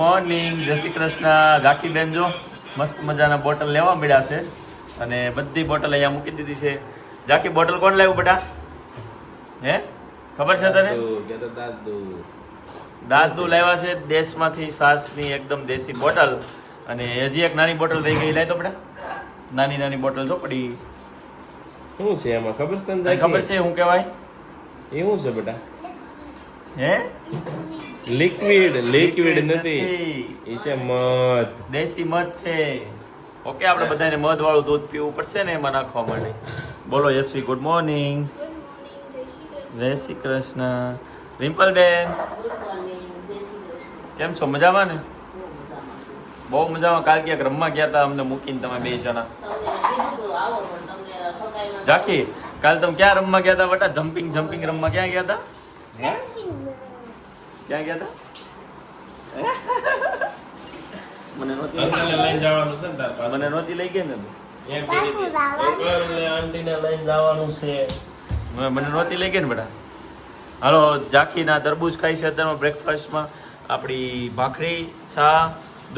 Morning, જય શ્રી કૃષ્ણ. ઝાકી બેન જો મસ્ત મજાના બોટલ લેવા મળ્યા છે અને બધી બોટલ અહીંયા મૂકી દીધી છે. ઝાકી બોટલ કોણ લાવ્યું બેટા? હે ખબર છે તને? દાદુ લાવ્યા છે દેશમાંથી સાસની એકદમ દેશી બોટલ. અને હજી એક નાની બોટલ રહી ગઈ, લાવી તો બેટા. નાની નાની બોટલ જો પડી. શું છે એમાં ખબર છે તને? ખબર છે શું કહેવાય? એ શું છે બેટા? હે લિક્વિડ નથી, એ છે મધ. દેશી મધ છે. ઓકે, આપણે બધાને મધ વાળું દૂધ પીવું પડશે ને એમાં નાખવા માટે. બોલો યશવી, ગુડ મોર્નિંગ. જય શ્રી કૃષ્ણ. રિમ્પલ બેન કેમ છો? મજામાં ને? બહુ મજામાં. કાલ ક્યાંક રમવા ગયા હતા અમને મૂકીને તમે બે જણા. ઝાકી, કાલ તમે ક્યાં રમવા ગયા હતા બેટા? જમ્પિંગ રમવા ક્યાં ગયા હતા? ક્યાં ગયા હતા? મને નહોતી લઈને જવાનું છે ને તાર પાસે. મને નહોતી લઈ ગઈ ને. આંટીને લઈને જવાનું છે. મને નહોતી લઈ ગઈ ને બેટા. હાલો, ઝાકીના તરબૂચ ખાઈ છે અત્યારમાં બ્રેકફાસ્ટમાં. આપણી ભાખરી, ચા,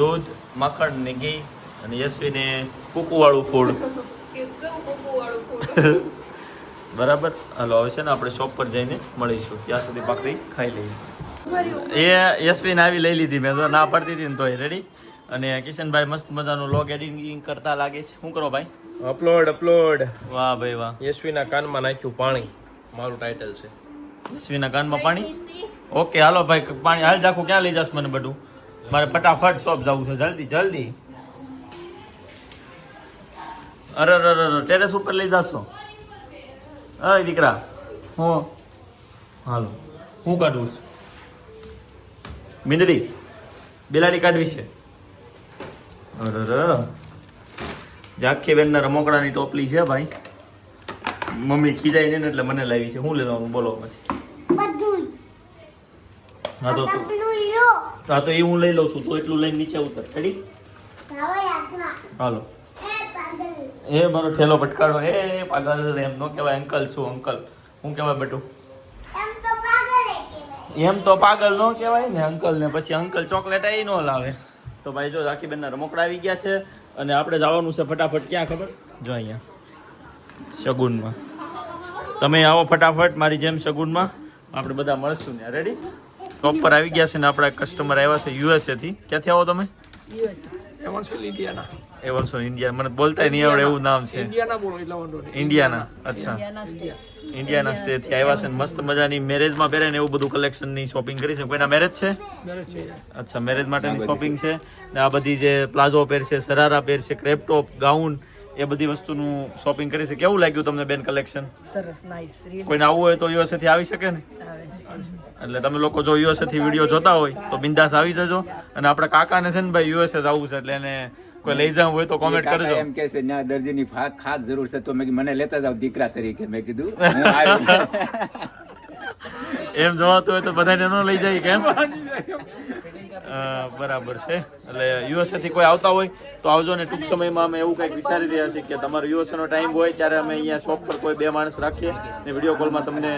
દૂધ, માખણ ને ઘી. અને યશવીને કુકુવાળું ફૂડ. બરાબર. હાલો, હવે છે ને આપણે શોપ પર જઈને મળીશું. ત્યાં સુધી ભાખરી ખાઈ લઈએ. એ યશવીને આવી લઈ લીધી મેં, તો ના પડતી હતી ને તોય. રેડી. અને કિશનભાઈ મસ્ત મજાનું લોગ એડિટિંગ કરતા લાગે છે. શું કરો ભાઈ? અપલોડ. વાહ ભાઈ વાહ. યશવીના કાનમાં નાખ્યું પાણી, મારું ટાઇટલ છે. યશવીના કાનમાં પાણી. ઓકે હાલો ભાઈ, પાણી હાલ. જાખું ક્યાં લઈ જશ મને બધું? મારે ફટાફટ શોપ જવું છે. જલ્દી. અરે ટેરેસ ઉપર લઈ જશો? અરે દીકરા, હું હાલો હું કાઢું છું? મીંદડી બિલાડી કાઢવી છે. અરે ઝાકી બેનના રમકડાની ટોપલી છે ભાઈ. મમ્મી ખીજાય ને એટલે મને લાવી છે. શું લેવાનું બોલો પછી? હા તો એ હું લઈ લઉં છું. તો એટલું લઈને નીચે ઉતર. રેડી? હાલો. એ મારો ઠેલો પટકાડો. એ પાગલ એમ નો કહેવાય. અંકલ છું અંકલ. શું કહેવાય બેટું? એમ તો પાગલ નો કહેવાય ને અંકલ ને. પછી અંકલ ચોકલેટ એ નો લાવે. તો ભાઈ જો ઝાકી બેનના રમકડા આવી ગયા છે અને આપણે જવાનું છે ફટાફટ. ક્યાં ખબર? જો અહીંયા શગુનમાં. તમે આવો ફટાફટ મારી જેમ શગુનમાં. આપણે બધા મળશું ત્યાં. રેડી? શોપ પર આવી ગયા છે ને આપણા કસ્ટમર આવ્યા છે યુએસએ થી. ક્યાંથી આવો તમે? એવન્સો ઇન્ડિયા. મને બોલતા નહીં આવડે એવું નામ છે. ઇન્ડિયાના. અચ્છા, ઇન્ડિયાના સ્ટે થી આવ્યા છે. મસ્ત મજાની મેરેજમાં પહેરે ને એવું બધું કલેક્શનની શોપિંગ કરી છે. કોઈના મેરેજ છે? અચ્છા, મેરેજ માટેની શોપિંગ છે. ને આ બધી જે પ્લાઝો પહેરશે, શરારા પહેરશે, ક્રેપ ટોપ, ગાઉન, એ બધી વસ્તુનું શોપિંગ કરી છે. કેવું લાગ્યું તમને બેન કલેક્શન? સરસ, નાઈસ. કોઈને આવવું હોય તો યુએસએ થી આવી શકે ને. એટલે તમે લોકો જો યુએસએ થી વિડીયો જોતા હોય તો બિંદાસ આવી જજો. અને આપણા કાકાને છે ને ભાઈ યુએસએ જવું છે એટલે એને કોઈ લઈ જવું હોય તો કોમેન્ટ કરજો. એમ કે છે ત્યાં દર્દીની ખાસ જરૂર છે તો મેં કીધું મને લેતા જાવ દીકરા તરીકે. મેં કીધું હું આવ્યો. એમ જોવાતું હોય તો બધાને ન લઈ જાય કેમ? બરાબર છે. એટલે યુએસએ થી કોઈ આવતા હોય તો આવજો ને. ટૂંક સમયમાં અમે એવું કંઈક વિચારી રહ્યા છીએ કે તમારો યુએસએ નો ટાઈમ હોય ત્યારે અમે અહીંયા શોપ પર કોઈ 2 માણસ રાખીએ ને વિડીયો કોલમાં તમને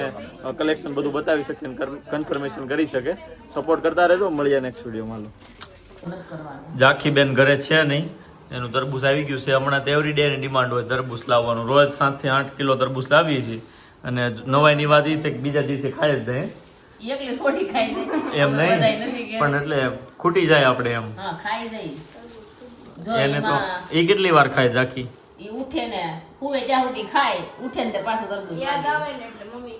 કલેક્શન બધું બતાવી શકીએ ને કન્ફર્મેશન કરી શકે. સપોર્ટ કરતા રહેજો. મળીએ નેક્સ્ટ વિડીયોમાં. ઝાકી બેન ઘરે છે નહીં. એનું તરબૂચ આવી ગયું છે. હમણાં એવરી ડે ની ડિમાન્ડ હોય તરબૂચ લાવવાનું. રોજ 7 થી 8 કિલો તરબૂચ લાવીએ છીએ. અને નવાઈની વાત એ છે કે બીજા દિવસે ખાઈ જ જાય. એમ નહીં પણ એટલે ખૂટી જાય આપણે એમ. એને તો એ કેટલી વાર ખાય ઝાકી? ઉઠે ને હુવે ત્યાં સુધી ખાય. ઉઠે ને પાછો તરબૂચ યાદ આવે ને એટલે મમ્મી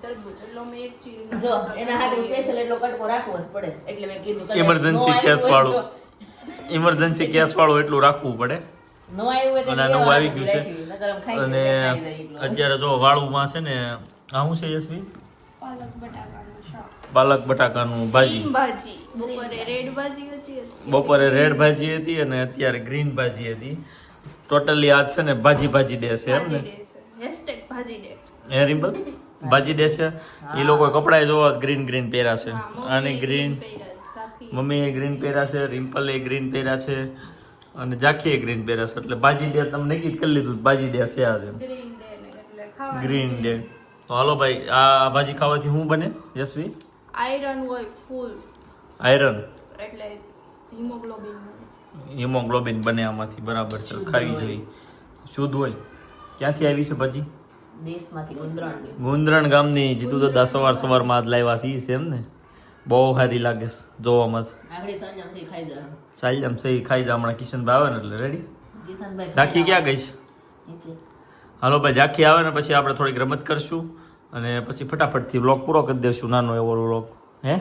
તરબૂચ એટલે અમે એક ચીજ જો એના હાથે સ્પેશિયલ એટલો કટકો રાખવો જ પડે. એટલે મેં કીધું ઇમરજન્સી કેસ વાળું એટલું રાખવું પડે. નો આવ્યું હોય તો અને નવું આવી ગયું છે. અને અત્યારે જો વાળુમાં છે ને આ શું છે યશવી? પાલક બટાકાનું ભાજી. ભાજી બપોરે રેડ ભાજી હતી. બપોરે રેડ ભાજી હતી અને અત્યારે ગ્રીન ભાજી હતી. ટોટલી આજ છે ને ભાજી ડે છે એમ ને? ભાજી ડે. હે રિમ્પલ? ભાજી ડે છે. એ લોકો કપડાં જોવા ગ્રીન પહેર્યા છે. અને ગ્રીન મમ્મીએ ગ્રીન પહેર્યા છે, રિમ્પલે ગ્રીન પહેર્યા છે અને ઝાકીએ ગ્રીન પહેર્યા છે. એટલે ભાજી ડે તમને નક્કી કરી લીધું. ભાજી ડે છે આજે, ગ્રીન ડે. તો હાલો ભાઈ, આ ભાજી ખાવાથી શું બને યશવી? આયરન હોય ફૂલ. આયરન એટલે હિમોગ્લોબિન હિમોગ્લોબિન બને આમાંથી, બરાબર છે, ખાવી જોઈએ, શુદ્ધ હોય. ક્યાંથી આવી છે ભાજી? દેશમાંથી ગુંદરણ ગુંદરણ ગામની. જીતું દાદા સવારમાં આજ લાવ્યા છે ઈ છે એમ ને? બહુ સારી લાગે છે જોવામાં જ. આગળ તો અહીંયા છે ખાઈ જા ચાલી આમ સહી ખાઈ જા. હમણાં કિશનભાઈ આવે ને એટલે રેડી. કિશનભાઈ ઝાંખી ક્યાં ગઈ છે? નીચે હાલો ભાઈ, ઝાંખી આવે ને પછી આપણે થોડીક રમત કરશું અને પછી ફટાફટથી વ્લોગ પૂરો કરી દેશું, નાનો એવો વ્લોગ. હે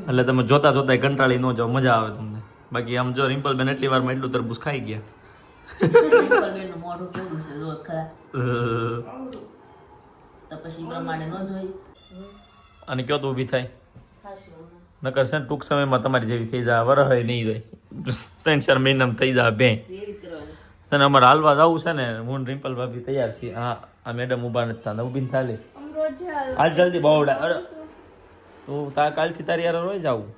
એટલે તમે જોતા જોતા કંટાળી ન જાઓ, મજા આવે તમને. બાકી આમ જો રિમ્પલબેન એટલી વારમાં એટલું તરબૂચ ખાઈ ગયા. રિમ્પલબેનનું મોઢું કેવું છે જો ખરા, તો પછી પ્રમાણે ન જોઈ અને કયો તો ઊભી થાય ખાશું નકર છે ને ટૂંક સમયમાં તમારી જેવી થઈ જાય, વરહ નહીં જાય, 3-4 મહિનામાં થઈ જાય બે. એવી જ કરવાની. છે ને અમારે હાલવા જવું છે ને, હું ને રિમ્પલ ભાભી તૈયાર છીએ. હા આ મેડમ ઊભા નથી થતા, ઊભી ને થાલે હાલ જલ્દી બાવડા. અરે તું કાલથી તારી યાર રોઈ જાવું.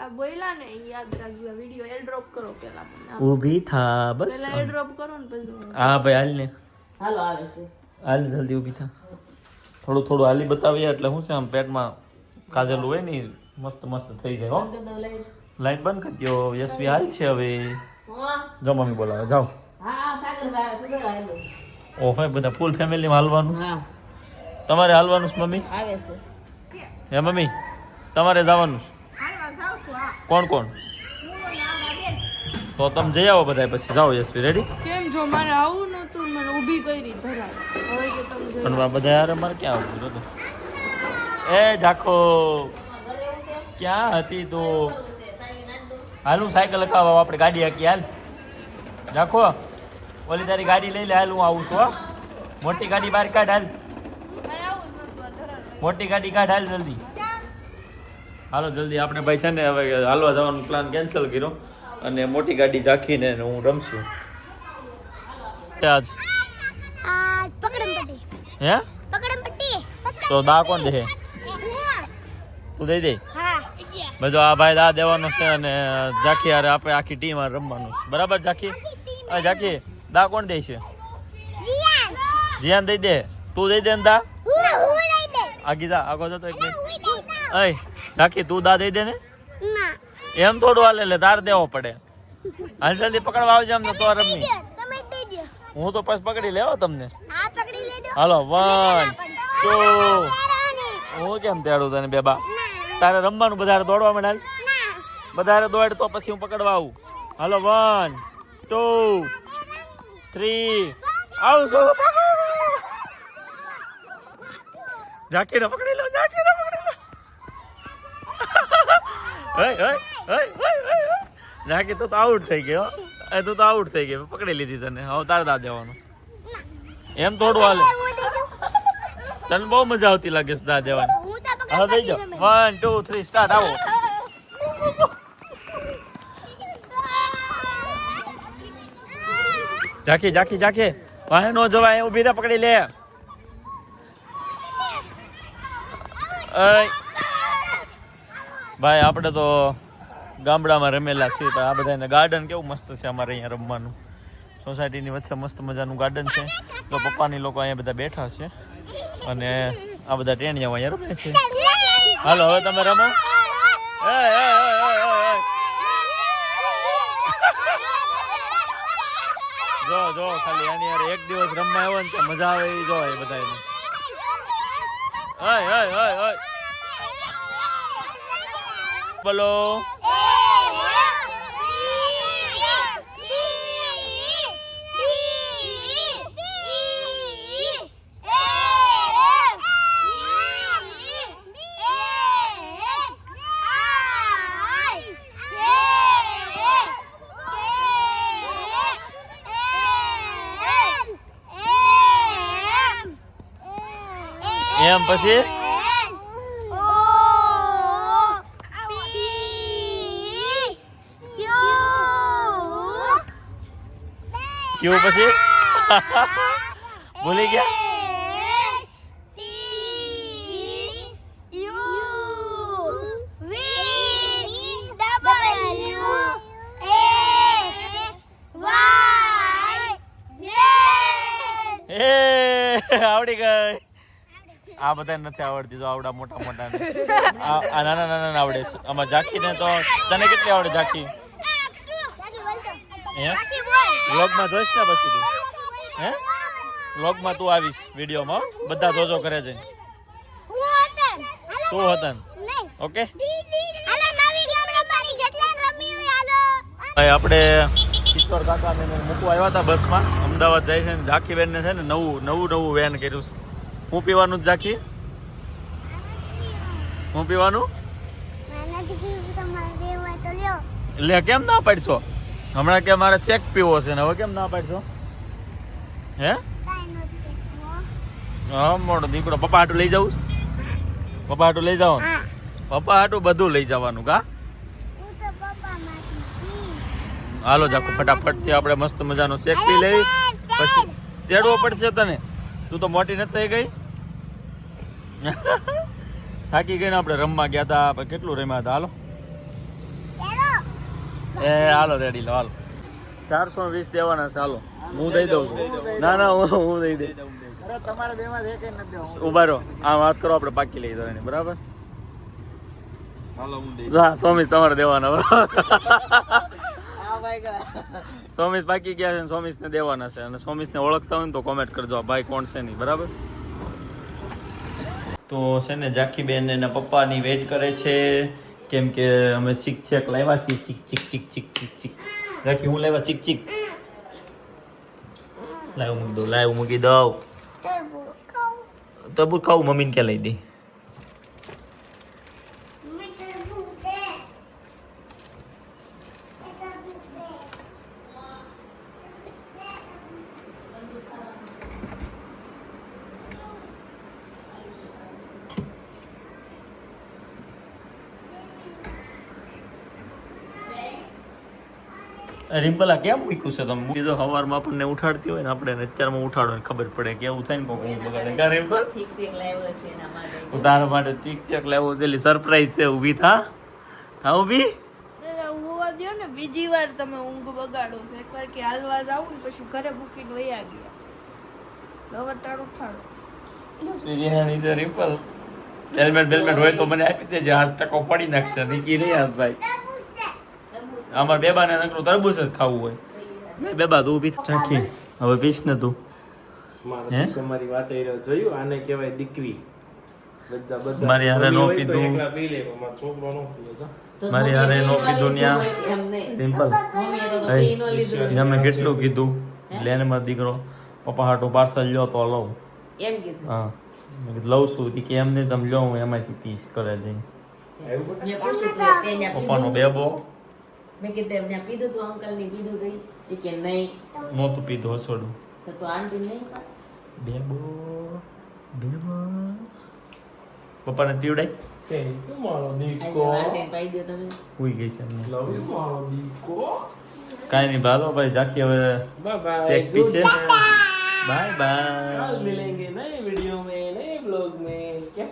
આ બોયલા ને ઈ યાદ રાખજો, વિડિયો એરડ્રોપ કરો પેલા મને. ઊભી થા બસ. પેલા એરડ્રોપ કરો ને પછી હા ભાઈ હાલ ને, હાલો આવે છે હાલ જલ્દી ઊભી થા. થોડું થોડું હાલી બતાવીએ એટલે શું છે આમ પેટમાં કાજેલું હોય ને ઈ મસ્ત મસ્ત થઈ જાય. હો લાઈટ બંધ કરી દો. યશવી હાલ છે હવે. જો મમ્મી બોલાવે જાઓ. હા સાગરભાઈ આવે છે હાલો. ઓ ભાઈ બધા ફૂલ ફેમિલીમાં હાલવાનું. હા તમારે હાલવાનું છે મમ્મી? આવે છે હે મમ્મી તમારે જવાનું છે? કોણ કોણ? તો તમે જઈ આવો બધા પછી. જાઓ યશવી રેડી? કેમ જો મારે આવું નતું, મને ઊભી કરી ધરાય. હવે કે તમે પણ આ બધા યાર અમારે ક્યાં આવતું હતું? એ ઝાખો ક્યાં હતી તું? હાલ હું સાયકલ લખાવા આપણે ગાડી હાકી. હાલ ઝાખો ઓલી તારી ગાડી લઈ લે. હાલ હું આવું છું. હો મોટી ગાડી બહાર કાઢ. હાલ મારે આવું જ નતું, આ ધરાય. મોટી ગાડી કાઢ. હાલ જલ્દી. હાલો જલ્દી. આપણે ભાઈ છે ને હવે હાલવા જવાનો પ્લાન કેન્સલ કર્યો અને મોટી ગાડી ઝાંખીને હું રમશું આજ. હે તો દા કોણ દે? તું દઈ દે. બધો આ ભાઈ દા દેવાનો છે અને ઝાંખી હારે આપણે આખી ટીમ હારે રમવાનું છે. બરાબર ઝાંખી? હા ઝાંખી દા કોણ દે છે? જીયાન દઈ દે. તું દઈ દે ને દા. આગી જા, આગો જતો એક મિનિટ. અય ઝાંખી તું દા દઈ દે ને. એમ થોડું હાલે, એટલે તાર દેવો પડે. હાલ જલ્દી પકડવા આવજે અમને તો રમની. હું તો પછી પકડી લેવો તમને. હાલો 1 2. હું કેમ તેડું તને બેબા? તારે રમવાનું, બધારે દોડવા માંડ. બધારે દોડ તો પછી હું પકડવા આવું. હાલો 1 2 3 આવું છું. ઝાંખીને પકડી લો, ઝાંખીને પકડી લો. ઝાંખી તો આઉટ થઈ ગયો. તું તો આઉટ થઈ ગયો, પકડી લીધી તને. હવે તારે દા દેવાનું. એમ થોડું હાલે. તને બહુ મજા આવતી લાગે છે દા દેવાની. હવે દઈ જાઓ. 1 2 3 સ્ટાર્ટ. આવો ઝાંખી ઝાંખી ઝાંખી વાહે નો જવાય. ઉભી રે, પકડી લે. ભાઈ આપણે તો ગામડામાં રમેલા છીએ, તો આ બધાને ગાર્ડન કેવું મસ્ત છે અમારે અહીંયા રમવાનું. સોસાયટીની વચ્ચે મસ્ત મજાનું ગાર્ડન છે. તો પપ્પાની લોકો અહીંયા બધા બેઠા છે અને આ બધા ટેણિયાઓ અહીંયા રમે છે. હાલો હવે તમે રમો. જો જો ખાલી આની યાર એક દિવસ રમવા આવ્યો ને તો મજા આવે એ જો એ બધાને. બોલો એમ પછી ક્યુ પછી ભૂલી ગયા. આવડી ગઈ. આ બધા નથી આવડતી તો આવડા મોટા મોટા આ નાના નાના આવડે છે. આમાં ઝાંખી ને તો તને કેટલી આવડે ઝાંખી? હે વ્લોગમાં જોઈશ ને પછી તું? હે વ્લોગમાં તું આવીશ વિડીયોમાં બધા જોજો કરે છે તું હતા ઓકે. આપણે કિશોર કાકા ને મૂકવા આવ્યા હતા બસમાં અમદાવાદ જાય છે ને ઝાંખી બેન ને છે ને નવું વેન કર્યું છે. હું પીવાનું જ ઝાંખી? હું પીવાનું લે કેમ ના પાડશો? હમણાં કે મારે ચેક પીવો છે ને હવે કેમ ના પાડશો? હે હા મોટો દીકરો પપ્પા હાટું લઈ જાઉં? પપ્પા હાટું લઈ જાવ? પપ્પા હાટું બધું લઈ જવાનું કા? હાલો જાકુ ફટાફટ થી આપણે મસ્ત મજાનો ચેક પી લેવી પછી તેડવો પડશે તને. તું તો મોટી નથી થઈ ગઈ. થાકી ગઈ ને આપણે રમવા ગયા હતા કેટલું રમ્યા હતા. હાલો એ હાલો રેડી લો હાલો 420 દેવાના છે. હાલો હું દઈ દઉં છું. ના હું દઈ દઈ. ઉભા રહો આ વાત કરો આપણે પાકી લઈ જવાની બરાબર. હા સોમીશ તમારે દેવાના સોમીશ બાકી ગયા છે સોમીશ ને દેવાના છે અને સોમીશ ને ઓળખતા હોય ને તો કોમેન્ટ કરજો આ ભાઈ કોણ છે નહીં બરાબર. તો છે ને ઝાંખી બેન એના પપ્પાની વેઇટ કરે છે કેમ કે અમે ચીક ચેક લાવ્યા છીએ. ચીક ચીક ચીક ચીક ચીક ચીક ઝાંખી હું લાવ્યા ચીક ચીક લાવ મૂકી દઉં તરબૂચ ખાવું મમ્મીને ક્યાં લઈ દઈ. રિમ્પલ આ કેમ મૂક્યું છે તમે? બીજો સવારમાં આપણને ઉઠાડતી હોય ને આપણે અત્યારમાં ઉઠાડો ને ખબર પડે કે એવું થાય ને કોઈ બગાડે કા રિમ્પલ? તારા માટે ચીક ચેક લાવ્યો છે એટલે સરપ્રાઈઝ છે. ઊભી થા હા ઊભી હોવા દો ને બીજી વાર તમે ઊંઘ બગાડો છો. એકવાર કે હાલવા જાવ ને પછી ઘરે મૂકીને વયા ગયા હવે ટાળું ઠાડો. બિરિયાની છે રિમ્પલ. હેલ્મેટ હોય તો મને આપી દેજે. હાથ ટકો પડી નાખશે નીકી નહીં હાથ ભાઈ. અમાર બેબાને નકરું તરબૂચ જ ખાવું હોય. બેબા તું ઊભી ચાખી હવે પીશ ને તું. હે તમારી વાત જોયું આને કહેવાય દીકરી. મારી હારે નો પીધું મારી હારે નો પીધું ન્યા સિમ્પલ તમે કેટલું કીધું લેને મારો દીકરો પપ્પા હાટું પાર્સલ લ્યો તો લઉં એમ કીધું. હા મેં કીધું લઉં છું કે એમ નહીં તમે લો હું એમાંથી પીસ કરે જઈને. મેં પૂછ્યું તું તેને પપ્પાનો પીધું? બેબો મેં કીધું એમને પીધું તું અંકલ ને કીધું તું એ કે નહીં નહોતું પીધું હસોડું. તો આંટી નહીં બેબો પપ્પાને પીવડાય આંટી પાઈ દો તમે. ઉઈ ગઈ છે એમને. કાંઈ નહીં ભાલો ભાઈ ઝાંખી હવે શેક પીશે. બાય બાય मिलेंगे नए वीडियो में नए ब्लॉग में क्या